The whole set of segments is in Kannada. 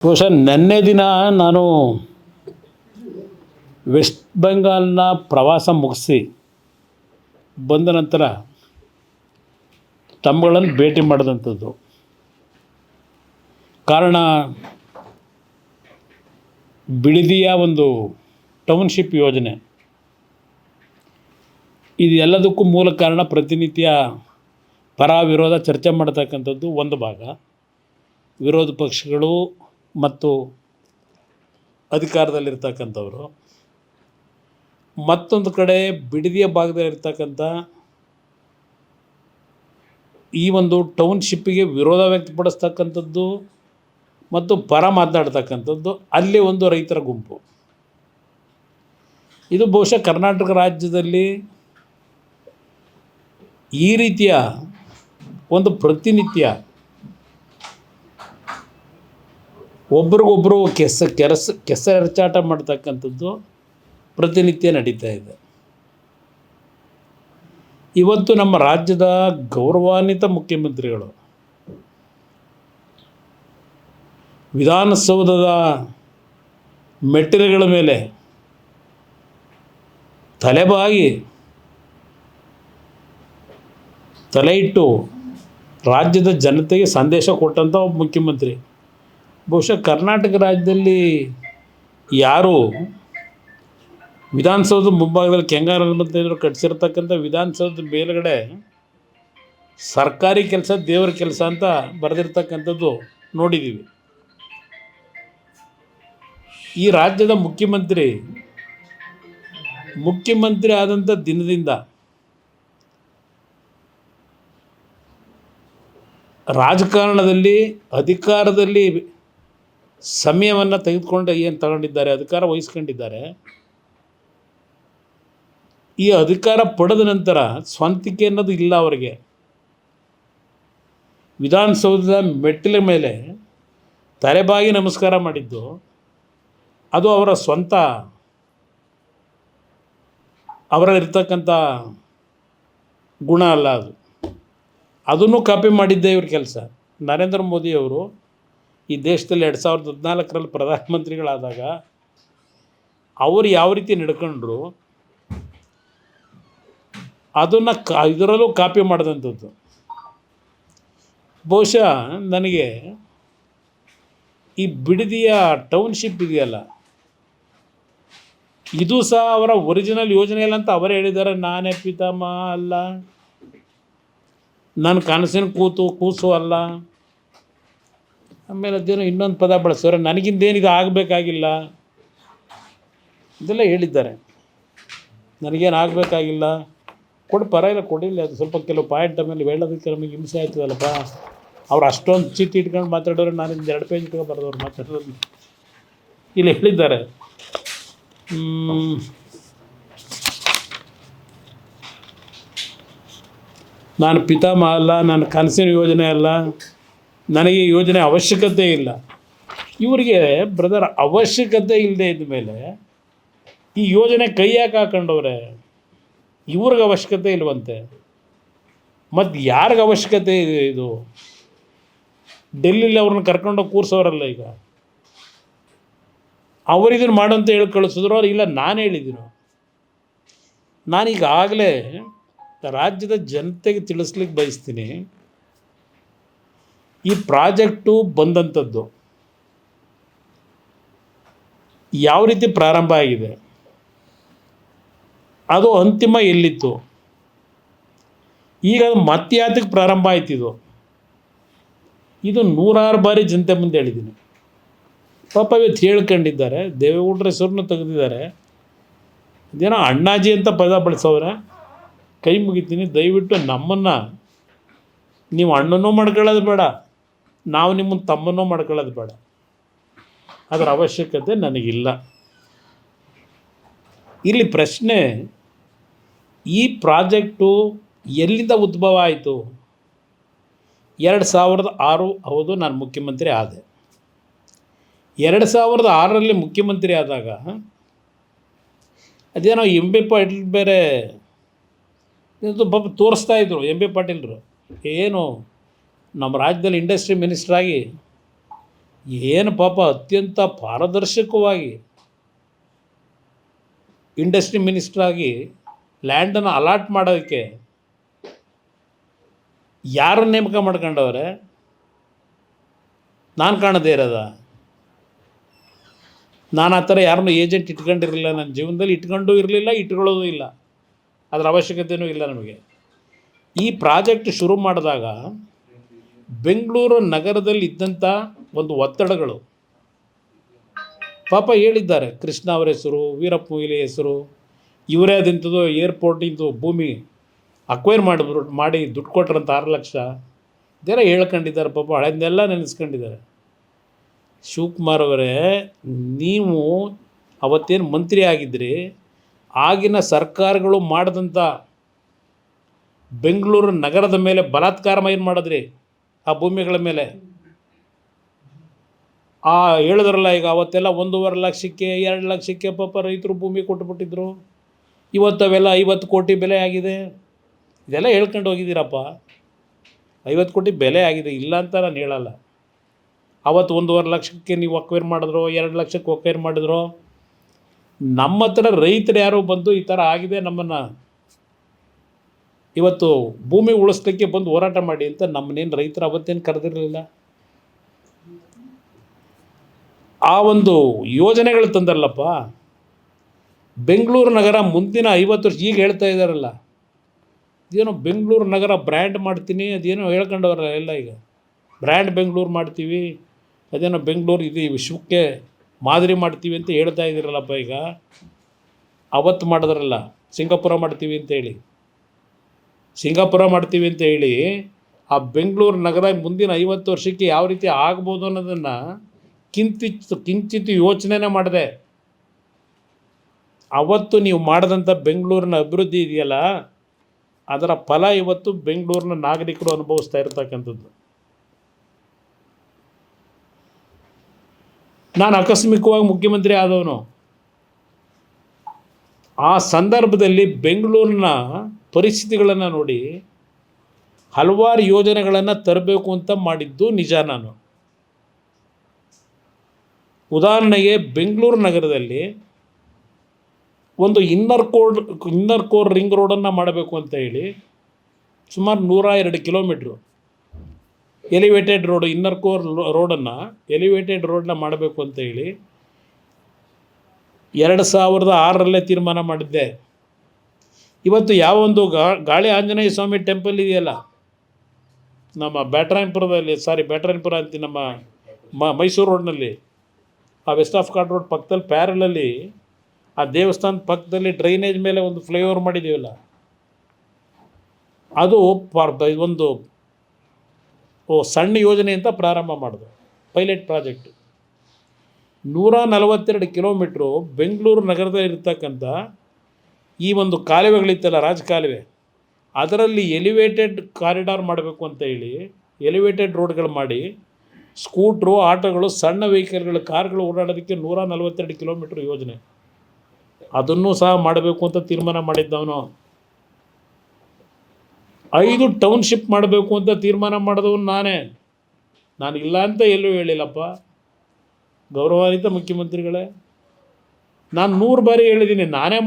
ಬಹುಶಃ ನಿನ್ನೆ ದಿನ ನಾನು ವೆಸ್ಟ್ ಬೆಂಗಾಲ್ನ ಪ್ರವಾಸ ಮುಗಿಸಿ ಬಂದ ನಂತರ ತಮ್ಮಗಳನ್ನು ಭೇಟಿ ಮಾಡಿದಂಥದ್ದು. ಕಾರಣ ಬಿಡದಿಯ ಒಂದು ಟೌನ್ಶಿಪ್ ಯೋಜನೆ. ಇದು ಎಲ್ಲದಕ್ಕೂ ಮೂಲ ಕಾರಣ ಪ್ರತಿನಿತ್ಯ ಪರ ವಿರೋಧ ಚರ್ಚೆ ಮಾಡ್ತಕ್ಕಂಥದ್ದು ಒಂದು ಭಾಗ, ವಿರೋಧ ಪಕ್ಷಗಳು ಮತ್ತು ಅಧಿಕಾರದಲ್ಲಿರ್ತಕ್ಕಂಥವರು. ಮತ್ತೊಂದು ಕಡೆ ಬಿಡದಿಯ ಭಾಗದಲ್ಲಿರ್ತಕ್ಕಂಥ ಈ ಒಂದು ಟೌನ್ಶಿಪ್ಪಿಗೆ ವಿರೋಧ ವ್ಯಕ್ತಪಡಿಸ್ತಕ್ಕಂಥದ್ದು ಮತ್ತು ಪರ ಮಾತನಾಡ್ತಕ್ಕಂಥದ್ದು ಅಲ್ಲಿ ಒಂದು ರೈತರ ಗುಂಪು. ಇದು ಬಹುಶಃ ಕರ್ನಾಟಕ ರಾಜ್ಯದಲ್ಲಿ ಈ ರೀತಿಯ ಒಂದು ಪ್ರತಿನಿತ್ಯ ಒಬ್ರಿಗೊಬ್ಬರು ಕೆಸರೆರಚಾಟ ಮಾಡ್ತಕ್ಕಂಥದ್ದು ಪ್ರತಿನಿತ್ಯ ನಡೀತಾ ಇದೆ. ಇವತ್ತು ನಮ್ಮ ರಾಜ್ಯದ ಗೌರವಾನ್ವಿತ ಮುಖ್ಯಮಂತ್ರಿಗಳು ವಿಧಾನಸೌಧದ ಮೆಟ್ಟಿಲುಗಳ ಮೇಲೆ ತಲೆಬಾಗಿ ತಲೆ ಇಟ್ಟು ರಾಜ್ಯದ ಜನತೆಗೆ ಸಂದೇಶ ಕೊಟ್ಟಂಥ ಒಬ್ಬ ಮುಖ್ಯಮಂತ್ರಿ. ಬಹುಶಃ ಕರ್ನಾಟಕ ರಾಜ್ಯದಲ್ಲಿ ಯಾರು ವಿಧಾನಸೌಧದ ಮುಂಭಾಗದಲ್ಲಿ ಕೆಂಗಾರರು ಕಟ್ಟಿಸಿರ್ತಕ್ಕಂಥ ವಿಧಾನಸೌಧದ ಮೇಲುಗಡೆ ಸರ್ಕಾರಿ ಕೆಲಸ ದೇವರ ಕೆಲಸ ಅಂತ ಬರೆದಿರ್ತಕ್ಕಂಥದ್ದು ನೋಡಿದ್ದೀವಿ. ಈ ರಾಜ್ಯದ ಮುಖ್ಯಮಂತ್ರಿ ಆದಂಥ ದಿನದಿಂದ ರಾಜಕಾರಣದಲ್ಲಿ ಅಧಿಕಾರದಲ್ಲಿ ಸಮಯವನ್ನು ತೆಗೆದುಕೊಂಡು ಏನು ತಗೊಂಡಿದ್ದಾರೆ, ಅಧಿಕಾರ ವಹಿಸ್ಕೊಂಡಿದ್ದಾರೆ. ಈ ಅಧಿಕಾರ ಪಡೆದ ನಂತರ ಸ್ವಂತಿಕೆ ಅನ್ನೋದು ಇಲ್ಲ ಅವರಿಗೆ. ವಿಧಾನಸೌಧದ ಮೆಟ್ಟಿಲ ಮೇಲೆ ತಲೆಬಾಗಿ ನಮಸ್ಕಾರ ಮಾಡಿದ್ದು ಅದು ಅವರ ಸ್ವಂತ, ಅವರಲ್ಲಿರ್ತಕ್ಕಂಥ ಗುಣ ಅಲ್ಲ. ಅದನ್ನು ಕಾಪಿ ಮಾಡಿದ್ದೇ ಇವ್ರ ಕೆಲಸ. ನರೇಂದ್ರ ಮೋದಿಯವರು ಈ ದೇಶದಲ್ಲಿ 2014ರಲ್ಲಿ ಪ್ರಧಾನಮಂತ್ರಿಗಳಾದಾಗ ಅವರು ಯಾವ ರೀತಿ ನಡ್ಕೊಂಡ್ರು ಅದನ್ನು ಇದರಲ್ಲೂ ಕಾಪಿ ಮಾಡಿದಂಥದ್ದು. ಬಹುಶಃ ನನಗೆ ಈ ಬಿಡದಿಯ ಟೌನ್ಶಿಪ್ ಇದೆಯಲ್ಲ, ಇದು ಸಹ ಅವರ ಒರಿಜಿನಲ್ ಯೋಜನೆ ಇಲ್ಲ ಅಂತ ಅವರೇ ಹೇಳಿದ್ದಾರೆ. ನಾನೇ ಪಿತಾಮಹ ಅಲ್ಲ, ನನ್ನ ಕನಸಿನ ಕೂಸು ಅಲ್ಲ. ಆಮೇಲೆ ಅದೇನೋ ಇನ್ನೊಂದು ಪದ ಬಳಸೋರೆ, ನನಗಿಂದೇನಿದು ಆಗಬೇಕಾಗಿಲ್ಲ ಇದೆಲ್ಲ ಹೇಳಿದ್ದಾರೆ. ನನಗೇನು ಆಗಬೇಕಾಗಿಲ್ಲ, ಪರವಾಗಿಲ್ಲ ಕೊಡಿಲ್ಲ. ಅದು ಸ್ವಲ್ಪ ಕೆಲವು ಪಾಯಿಂಟ್ ಆಮೇಲೆ ಹೇಳೋದಕ್ಕೆ ನಮಗೆ ಹಿಂಸೆ ಆಯ್ತದಲ್ಲಪ್ಪ. ಅವ್ರು ಅಷ್ಟೊಂದು ಚೀಟಿ ಇಟ್ಕೊಂಡು ಮಾತಾಡೋರು, ನಾನು 2 ಪೇಜ್ ಇಟ್ಕೊಂಡು ಬರೆದವ್ರು ಮಾತಾಡೋದು ಇಲ್ಲಿ ಹೇಳಿದ್ದಾರೆ. ನಾನು ಪಿತಾಮಹ ಅಲ್ಲ, ನನ್ನ ಕನಸಿನ ಯೋಜನೆ ಅಲ್ಲ, ನನಗೆ ಈ ಯೋಜನೆ ಅವಶ್ಯಕತೆ ಇಲ್ಲ. ಇವರಿಗೆ ಬ್ರದರ್ ಅವಶ್ಯಕತೆ ಇಲ್ಲದೆ ಇದ್ದ ಮೇಲೆ ಈ ಯೋಜನೆ ಕೈ ಯಾಕೆ ಹಾಕೊಂಡವ್ರೆ? ಇವ್ರಿಗೆ ಅವಶ್ಯಕತೆ ಇಲ್ವಂತೆ, ಮತ್ತು ಯಾರಿಗೆ ಅವಶ್ಯಕತೆ ಇದೆ? ಇದು ಡೆಲ್ಲಿಲಿ ಅವ್ರನ್ನ ಕರ್ಕೊಂಡೋಗಿ ಕೂರಿಸೋರಲ್ಲ. ಈಗ ಅವರಿದನ್ನು ಮಾಡೋಂತ ಹೇಳಿ ಕಳಿಸಿದ್ರು. ಅವ್ರು ಇಲ್ಲ, ನಾನು ಹೇಳಿದ್ದೀನೋ. ನಾನೀಗಾಗಲೇ ರಾಜ್ಯದ ಜನತೆಗೆ ತಿಳಿಸ್ಲಿಕ್ಕೆ ಬಯಸ್ತೀನಿ, ಈ ಪ್ರಾಜೆಕ್ಟು ಬಂದಂಥದ್ದು ಯಾವ ರೀತಿ ಪ್ರಾರಂಭ ಆಗಿದೆ, ಅದು ಅಂತಿಮ ಎಲ್ಲಿತ್ತು, ಈಗ ಅದು ಮತ್ಯಾತಕ್ಕೆ ಪ್ರಾರಂಭ ಆಯ್ತಿದ್ದು, ಇದು 100 ಬಾರಿ ಜನತೆ ಮುಂದೆ ಹೇಳಿದ್ದೀನಿ. ಪಾಪ ಇವತ್ತು ಹೇಳ್ಕೊಂಡಿದ್ದಾರೆ, ದೇವೇಗೌಡರ ಹೆಸರನ್ನು ತೆಗೆದಿದ್ದಾರೆ. ಇದೇನೋ ಅಣ್ಣಾಜಿ ಅಂತ ಪದ ಬಳಸೋರೆ. ಕೈ ಮುಗಿತೀನಿ, ದಯವಿಟ್ಟು ನಮ್ಮನ್ನು ನೀವು ಅಣ್ಣನೂ ಮಾಡ್ಕೊಳ್ಳೋದು ಬೇಡ, ನಾವು ನಿಮ್ಮನ್ನು ತಮ್ಮನೂ ಮಾಡ್ಕೊಳ್ಳೋದು ಬೇಡ. ಅದರ ಅವಶ್ಯಕತೆ ನನಗಿಲ್ಲ. ಇಲ್ಲಿ ಪ್ರಶ್ನೆ, ಈ ಪ್ರಾಜೆಕ್ಟು ಎಲ್ಲಿಂದ ಉದ್ಭವ ಆಯಿತು? 2006 ಹೌದು, ನಾನು ಮುಖ್ಯಮಂತ್ರಿ ಆದೆ. 2006ರಲ್ಲಿ ಮುಖ್ಯಮಂತ್ರಿ ಆದಾಗ ಅದೇನೋ ಎಂ ಬಿ ಪಾಟೀಲ್ ಬೇರೆ ಪಾಪ ತೋರಿಸ್ತಾಯಿದ್ರು. ಎಂ ಬಿ ಪಾಟೀಲ್ರು ಏನು ನಮ್ಮ ರಾಜ್ಯದಲ್ಲಿ ಇಂಡಸ್ಟ್ರಿ ಮಿನಿಸ್ಟ್ರಾಗಿ ಏನು ಪಾಪ ಅತ್ಯಂತ ಪಾರದರ್ಶಕವಾಗಿ ಇಂಡಸ್ಟ್ರಿ ಮಿನಿಸ್ಟರ್ ಆಗಿ ಲ್ಯಾಂಡನ್ನು ಅಲಾಟ್ ಮಾಡೋದಕ್ಕೆ ಯಾರನ್ನು ನೇಮಕ ಮಾಡ್ಕೊಂಡವ್ರೆ? ನಾನು ಕಾಣದೇ ಇರೋದ? ನಾನು ಆ ಥರ ಯಾರನ್ನೂ ಏಜೆಂಟ್ ಇಟ್ಕೊಂಡಿರಲಿಲ್ಲ ನನ್ನ ಜೀವನದಲ್ಲಿ, ಇಟ್ಕೊಂಡೂ ಇರಲಿಲ್ಲ, ಇಟ್ಕೊಳ್ಳೋದು ಇಲ್ಲ, ಅದರ ಅವಶ್ಯಕತೆಯೂ ಇಲ್ಲ ನಮಗೆ. ಈ ಪ್ರಾಜೆಕ್ಟ್ ಶುರು ಮಾಡಿದಾಗ ಬೆಂಗಳೂರು ನಗರದಲ್ಲಿ ಇದ್ದಂಥ ಒಂದು ಒತ್ತಡಗಳು ಪಾಪ ಹೇಳಿದ್ದಾರೆ. ಕೃಷ್ಣ ಅವರ ಹೆಸರು, ವೀರಪ್ಪ ಮೊಯ್ಲಿ ಹೆಸರು, ಇವರೇ ಅದಿಂಥದ್ದು ಏರ್ಪೋರ್ಟಿಂದು ಭೂಮಿ ಅಕ್ವೈರ್ ಮಾಡಿ ದುಡ್ಡು ಕೊಟ್ರಂತ 6 ಲಕ್ಷ ಇದೆಲ್ಲ ಹೇಳ್ಕೊಂಡಿದ್ದಾರೆ. ಪಾಪ ಹಳೆದನ್ನೆಲ್ಲ ನೆನೆಸ್ಕೊಂಡಿದ್ದಾರೆ. ಶಿವಕುಮಾರ್ ಅವರೇ, ನೀವು ಅವತ್ತೇನು ಮಂತ್ರಿ ಆಗಿದ್ರಿ, ಆಗಿನ ಸರ್ಕಾರಗಳು ಮಾಡಿದಂಥ ಬೆಂಗಳೂರು ನಗರದ ಮೇಲೆ ಬಲಾತ್ಕಾರ ಏನು ಮಾಡಿದ್ರಿ ಆ ಭೂಮಿಗಳ ಮೇಲೆ? ಹೇಳಿದ್ರಲ್ಲ ಈಗ, ಅವತ್ತೆಲ್ಲ 1.5 ಲಕ್ಷಕ್ಕೆ 2 ಲಕ್ಷಕ್ಕೆ ಪಾಪ ರೈತರು ಭೂಮಿ ಕೊಟ್ಟುಬಿಟ್ಟಿದ್ರು. ಇವತ್ತು ಅವೆಲ್ಲ 50 ಕೋಟಿ ಬೆಲೆ ಆಗಿದೆ. ಇದೆಲ್ಲ ಹೇಳ್ಕೊಂಡು ಹೋಗಿದ್ದೀರಪ್ಪ. 50 ಕೋಟಿ ಬೆಲೆ ಆಗಿದೆ, ಇಲ್ಲ ಅಂತ ನಾನು ಹೇಳಲ್ಲ. ಅವತ್ತು 1.5 ಲಕ್ಷಕ್ಕೆ ನೀವು ಅಕ್ವೈರ್ ಮಾಡಿದ್ರು, 2 ಲಕ್ಷಕ್ಕೆ ಅಕ್ವೈರ್ ಮಾಡಿದ್ರು. ನಮ್ಮ ಹತ್ರ ರೈತರು ಯಾರೋ ಬಂದು ಈ ಥರ ಆಗಿದೆ, ನಮ್ಮನ್ನು ಇವತ್ತು ಭೂಮಿ ಉಳಿಸ್ಲಿಕ್ಕೆ ಬಂದು ಹೋರಾಟ ಮಾಡಿ ಅಂತ ನಮ್ಮನ್ನೇನು ರೈತರು ಅವತ್ತೇನು ಕರೆದಿರಲಿಲ್ಲ. ಆ ಒಂದು ಯೋಜನೆಗಳು ತಂದರಲ್ಲಪ್ಪ. ಬೆಂಗಳೂರು ನಗರ ಮುಂದಿನ 50 ವರ್ಷ, ಈಗ ಹೇಳ್ತಾ ಇದ್ದಾರಲ್ಲ, ಇದೇನೋ ಬೆಂಗಳೂರು ನಗರ ಬ್ರ್ಯಾಂಡ್ ಮಾಡ್ತೀನಿ, ಅದೇನೋ ಹೇಳ್ಕೊಂಡವ್ರಲ್ಲ ಎಲ್ಲ. ಈಗ ಬ್ರ್ಯಾಂಡ್ ಬೆಂಗಳೂರು ಮಾಡ್ತೀವಿ, ಅದೇನೋ ಬೆಂಗಳೂರು ಇದು ವಿಶ್ವಕ್ಕೆ ಮಾದರಿ ಮಾಡ್ತೀವಿ ಅಂತ ಹೇಳ್ತಾ ಇದ್ದೀರಲ್ಲಪ್ಪ. ಈಗ ಅವತ್ತು ಮಾಡಿದ್ರಲ್ಲ, ಸಿಂಗಾಪುರ ಮಾಡ್ತೀವಿ ಅಂತೇಳಿ, ಆ ಬೆಂಗಳೂರು ನಗರ ಮುಂದಿನ 50 ವರ್ಷಕ್ಕೆ ಯಾವ ರೀತಿ ಆಗ್ಬೋದು ಅನ್ನೋದನ್ನು ಕಿಂಚಿತ್ ಯೋಚನೆ ಮಾಡಿದೆ. ಅವತ್ತು ನೀವು ಮಾಡಿದಂಥ ಬೆಂಗಳೂರಿನ ಅಭಿವೃದ್ಧಿ ಇದೆಯಲ್ಲ, ಅದರ ಫಲ ಇವತ್ತು ಬೆಂಗಳೂರಿನ ನಾಗರಿಕರು ಅನುಭವಿಸ್ತಾ ಇರ್ತಕ್ಕಂಥದ್ದು. ನಾನು ಆಕಸ್ಮಿಕವಾಗಿ ಮುಖ್ಯಮಂತ್ರಿ ಆದವನು. ಆ ಸಂದರ್ಭದಲ್ಲಿ ಬೆಂಗಳೂರಿನ ಪರಿಸ್ಥಿತಿಗಳನ್ನು ನೋಡಿ ಹಲವಾರು ಯೋಜನೆಗಳನ್ನು ತರಬೇಕು ಅಂತ ಮಾಡಿದ್ದು ನಿಜ. ನಾನು ಉದಾಹರಣೆಗೆ ಬೆಂಗಳೂರು ನಗರದಲ್ಲಿ ಒಂದು ಇನ್ನರ್ ಕೋರ್ ರಿಂಗ್ ರೋಡನ್ನು ಮಾಡಬೇಕು ಅಂತ ಹೇಳಿ ಸುಮಾರು 102 kilometres elevated road, inner core ರೋಡನ್ನು ಎಲಿವೇಟೆಡ್ ರೋಡನ್ನ ಮಾಡಬೇಕು ಅಂತ ಹೇಳಿ 2006ರಲ್ಲೇ ತೀರ್ಮಾನ ಮಾಡಿದ್ದೆ. ಇವತ್ತು ಯಾವೊಂದು ಗಾಳಿ ಆಂಜನೇಯ ಸ್ವಾಮಿ ಟೆಂಪಲ್ ಇದೆಯಲ್ಲ ನಮ್ಮ ಬ್ಯಾಟರಾಯನಪುರ ಅಂತೀವಿ, ನಮ್ಮ ಮೈಸೂರು ರೋಡ್ನಲ್ಲಿ, ಆ ವೆಸ್ಟ್ ಆಫ್ ಕಾರ್ಡ್ ರೋಡ್ ಪಕ್ಕದಲ್ಲಿ ಪ್ಯಾರಲಲ್ಲಿ ಆ ದೇವಸ್ಥಾನದ ಪಕ್ಕದಲ್ಲಿ ಡ್ರೈನೇಜ್ ಮೇಲೆ ಒಂದು ಫ್ಲೈಓವರ್ ಮಾಡಿದ್ದೀವಲ್ಲ, ಅದು ಒಂದು ಸಣ್ಣ ಯೋಜನೆ ಅಂತ ಪ್ರಾರಂಭ ಮಾಡಿದ್ರು, ಪೈಲಟ್ ಪ್ರಾಜೆಕ್ಟ್. 142 ಕಿಲೋಮೀಟ್ರು ಬೆಂಗಳೂರು ನಗರದಲ್ಲಿ ಇರ್ತಕ್ಕಂಥ ಈ ಒಂದು ಕಾಲುವೆಗಳಿತ್ತಲ್ಲ, ರಾಜಕಾಲುವೆ, ಅದರಲ್ಲಿ ಎಲಿವೇಟೆಡ್ ಕಾರಿಡಾರ್ ಮಾಡಬೇಕು ಅಂತ ಹೇಳಿ ಎಲಿವೇಟೆಡ್ ರೋಡ್ಗಳು ಮಾಡಿ ಸ್ಕೂಟ್ರು, ಆಟೋಗಳು, ಸಣ್ಣ ವೆಹಿಕಲ್ಗಳು, ಕಾರ್ಗಳು ಓಡಾಡೋದಕ್ಕೆ 142 ಕಿಲೋಮೀಟ್ರ್ ಯೋಜನೆ, ಅದನ್ನು ಸಹ ಮಾಡಬೇಕು ಅಂತ ತೀರ್ಮಾನ ಮಾಡಿದ್ದವನು. 5 ಟೌನ್ಶಿಪ್ ಮಾಡಬೇಕು ಅಂತ ತೀರ್ಮಾನ ಮಾಡಿದವನು ನಾನೇ. ನಾನು ಇಲ್ಲ ಅಂತ ಎಲ್ಲೂ ಹೇಳಿಲ್ಲಪ್ಪ, ಗೌರವಾನ್ವಿತ ಮುಖ್ಯಮಂತ್ರಿಗಳೇ. ನಾನು 100 ಬಾರಿ ಹೇಳಿದ್ದೀನಿ, ನಾನೇ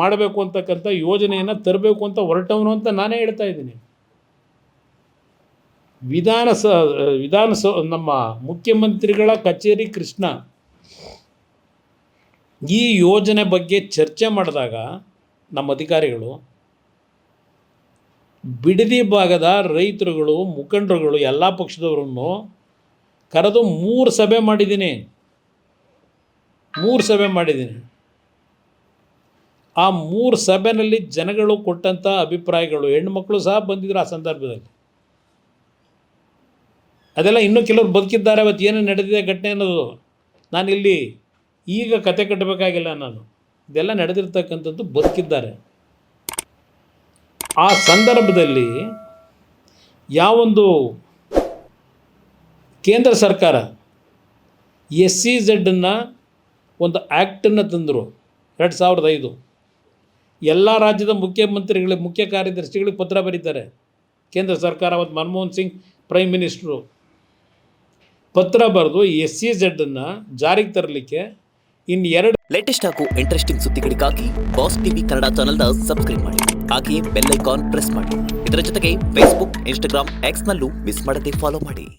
ಮಾಡಬೇಕು ಅಂತಕ್ಕಂಥ ಯೋಜನೆಯನ್ನು ತರಬೇಕು ಅಂತ ಹೊರಟವನು ಅಂತ ನಾನೇ ಹೇಳ್ತಾ ಇದ್ದೀನಿ. ನಮ್ಮ ಮುಖ್ಯಮಂತ್ರಿಗಳ ಕಚೇರಿ ಕೃಷ್ಣ ಈ ಯೋಜನೆ ಬಗ್ಗೆ ಚರ್ಚೆ ಮಾಡಿದಾಗ ನಮ್ಮ ಅಧಿಕಾರಿಗಳು ಬಿಡದಿ ಭಾಗದ ರೈತರುಗಳು, ಮುಖಂಡರುಗಳು, ಎಲ್ಲ ಪಕ್ಷದವರನ್ನು ಕರೆದು 3 ಸಭೆ ಮಾಡಿದ್ದೀನಿ. ಆ 3 ಸಭೆಯಲ್ಲಿ ಜನಗಳು ಕೊಟ್ಟಂಥ ಅಭಿಪ್ರಾಯಗಳು, ಹೆಣ್ಣುಮಕ್ಕಳು ಸಹ ಬಂದಿದ್ದರು ಆ ಸಂದರ್ಭದಲ್ಲಿ. ಅದೆಲ್ಲ ಇನ್ನೂ ಕೆಲವರು ಬದುಕಿದ್ದಾರೆ. ಅವತ್ತು ಏನೇನು ನಡೆದಿದೆ ಘಟನೆ ಅನ್ನೋದು ನಾನಿಲ್ಲಿ ಈಗ ಕತೆ ಕಟ್ಟಬೇಕಾಗಿಲ್ಲ. ನಾನು ಇದೆಲ್ಲ ನಡೆದಿರ್ತಕ್ಕಂಥದ್ದು, ಬದುಕಿದ್ದಾರೆ. ಆ ಸಂದರ್ಭದಲ್ಲಿ ಯಾವೊಂದು ಕೇಂದ್ರ ಸರ್ಕಾರ SEZ ಒಂದು ಆ್ಯಕ್ಟನ್ನು ತಂದರು 2005. ಎಲ್ಲ ರಾಜ್ಯದ ಮುಖ್ಯ ಕಾರ್ಯದರ್ಶಿಗಳಿಗೆ ಪತ್ರ ಬರೀತಾರೆ ಕೇಂದ್ರ ಸರ್ಕಾರ. ಅವತ್ತು ಮನಮೋಹನ್ ಸಿಂಗ್ ಪ್ರೈಮ್ ಮಿನಿಸ್ಟ್ರು. ಪತ್ರ ಬರೆದು SEZ ಜಾರಿಗೆ ತರಲಿಕ್ಕೆ ಇನ್ನು 2 ಲೇಟೆಸ್ಟ್ ಹಾಗೂ ಇಂಟ್ರೆಸ್ಟಿಂಗ್ ಸುದ್ದಿಗಳಿಗಾಗಿ ಬಾಸ್ ಟಿವಿ ಕನ್ನಡ ಚಾನೆಲ್ನ ಸಬ್ಸ್ಕ್ರೈಬ್ ಮಾಡಿ. ಹಾಗೆಯೇ ಬೆಲ್ ಐಕಾನ್ ಪ್ರೆಸ್ ಮಾಡಿ. ಇದರ ಜೊತೆಗೆ ಫೇಸ್ಬುಕ್, ಇನ್ಸ್ಟಾಗ್ರಾಮ್, ಎಕ್ಸ್ನಲ್ಲೂ ಮಿಸ್ ಮಾಡದೆ ಫಾಲೋ ಮಾಡಿ.